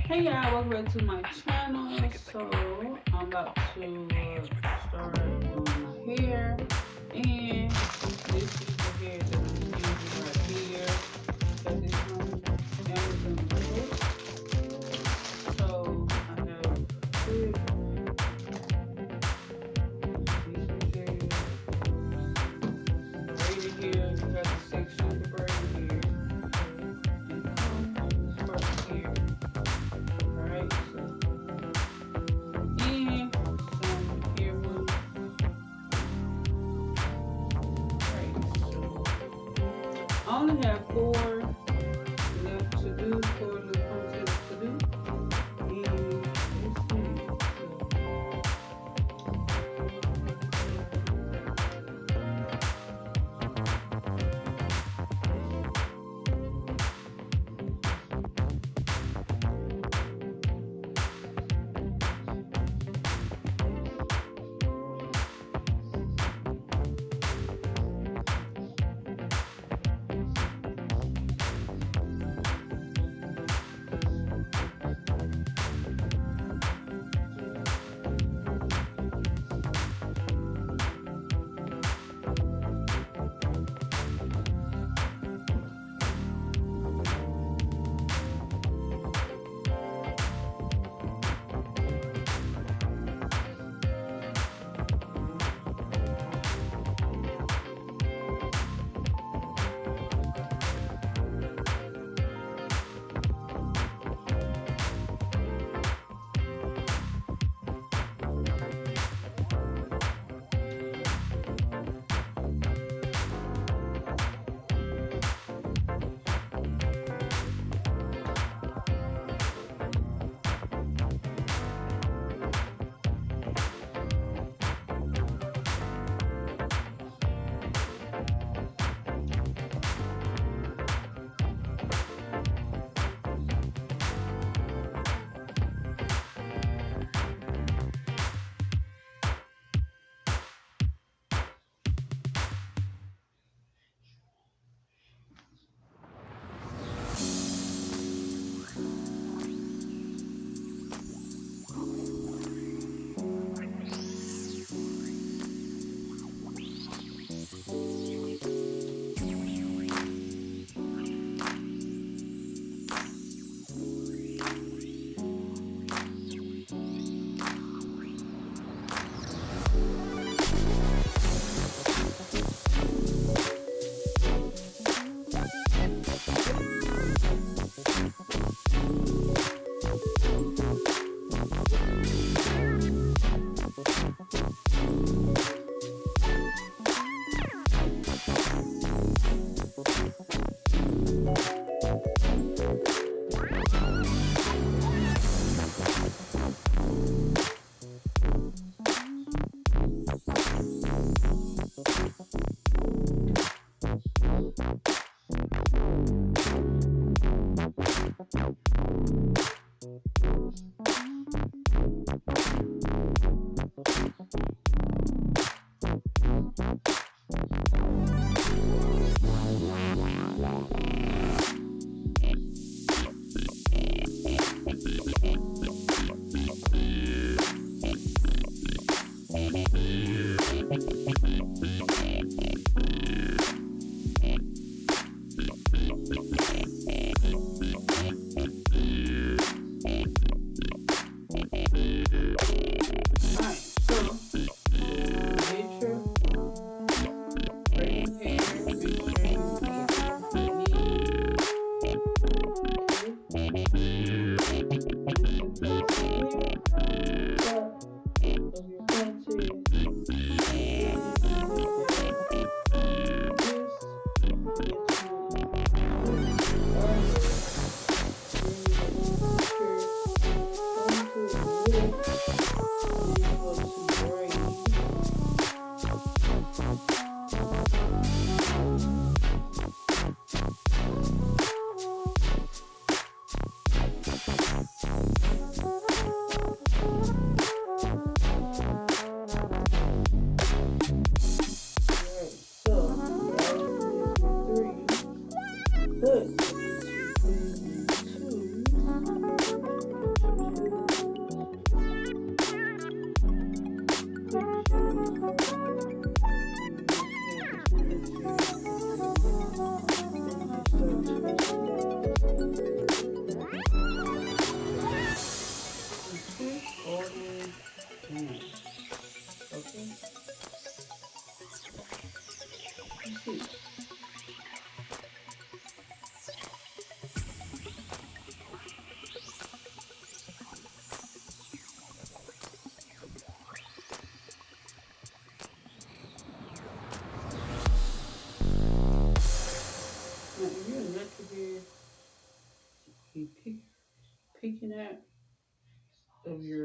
Hey y'all, welcome back to my channel. So I'm about to start doing my hair, and this is the hair that I'm using right here. Got this from Amazon Books. So I have this braided here. You got the section of the braided hair, and part here. Alright, so and some hair move. Right, so I only have four left to do, four little ponytails to do, and that's it. Alright, so looking at of your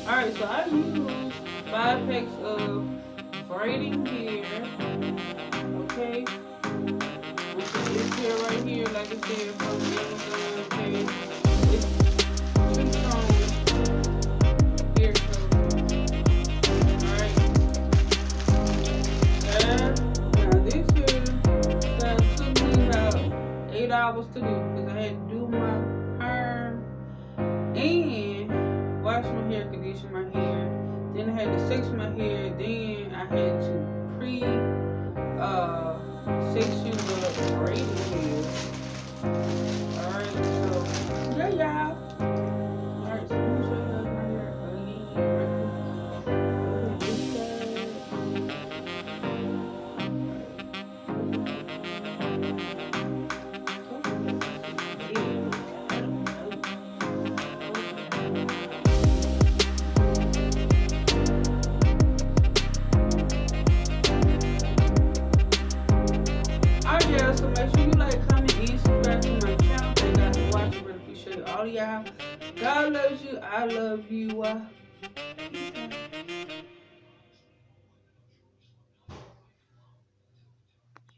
Alright, so I use 5 packs of braiding here. Okay. This here right here, like I said, from Amazon, okay. It's 2 strong here, so alright. Now this here that took me about 8 hours to do because I had to do my perm and wash my hair, condition my hair. Then I had to section my hair. Then I had to section the braiding hair. Alright, so yeah, y'all. Alright, so let me show you guys my hair so make sure you like, comment, and subscribe to my channel. Thank you guys for watching. Really appreciate all of y'all. God loves you. I love you.